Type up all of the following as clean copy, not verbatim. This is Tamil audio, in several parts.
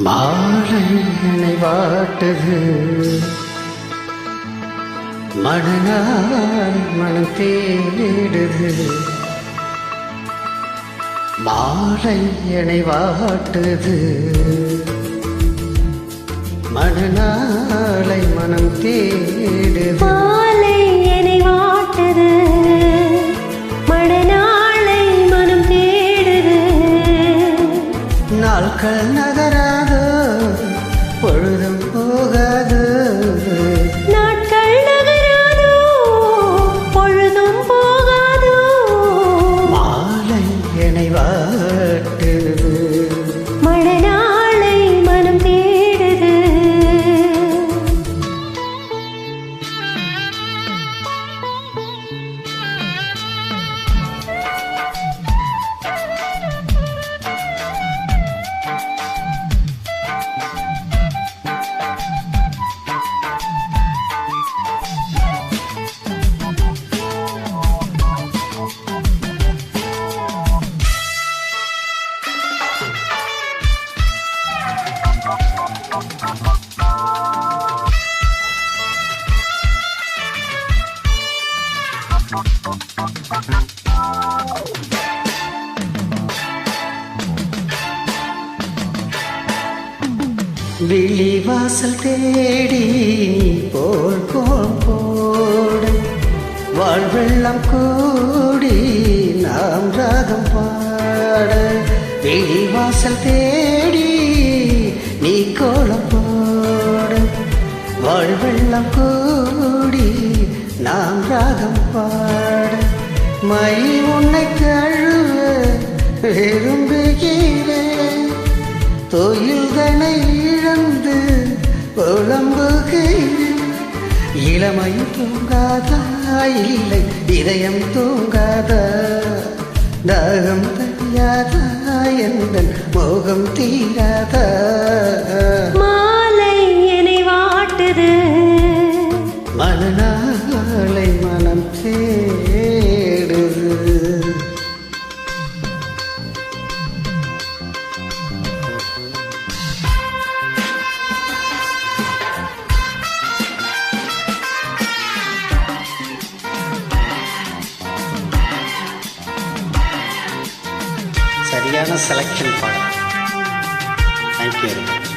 மாலை என்னை வாட்டுது, மனநாள் மனம் தேடுது. மாலை என்னை வாட்டுது, மனநாளை மனம் தேடுது. மாலை என்னை வாட்டுது, மனநாளை மனம் தேடுது. நாட்கள் நகராதோ, பொழுதும் போகாது. நாட்கள் நகராதோ, பொழுதும் போகாதோ. மாலை என்னை வாட்டுது, மனநாளை மனம் தேடுது. விழிவாசல் தேடி போல் போல் போட, வாழ்வெல்லாம் கூடி நாம் ராகம் பாட. விழிவாசல் தேடி நீ கோலம் போட, வாழ்வெல்லாம் கூடி நாம் ராகம் பாட. மை உன்னை தழுவ விரும்புகிறேன், தொழில்தனை இழந்து புலம்புகிறேன். இளமை தூங்காதா, இல்லை இதயம் தூங்காதா. தாகம் தனியாதா, எந்தன் மோகம் தீராதா. மாலை என்னை வாட்டுது, மனநாளை மனம் தேடுது. சரியான செலக்ஷன் பாடம். Thank you very much.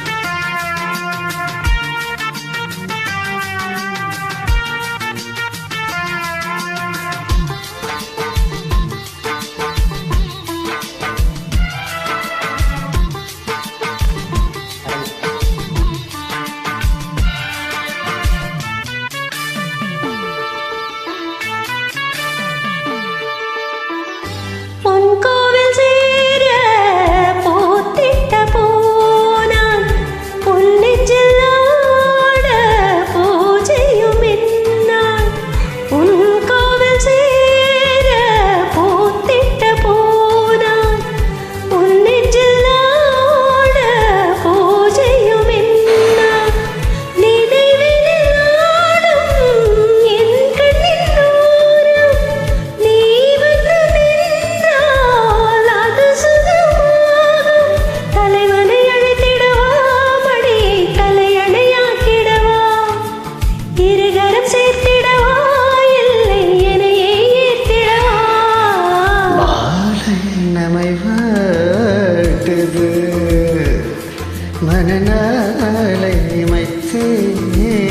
மனநாளை மைத்து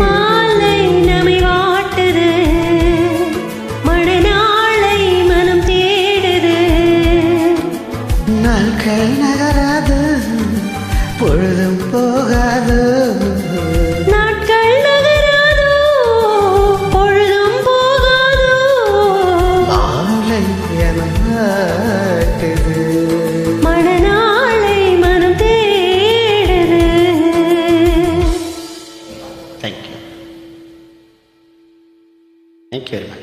மாலை நம்மை வாட்டுது, மனநாளை மனம் தேடுது. நாட்கள் நகராது, பொழுதும் போகாது. நாட்கள் நகராதோ, பொழுதும் போகாதோ. மாலை என வாட்டுது, மனநாளை மனம் தேடுது. தேங்க்யூ. Thank you very much.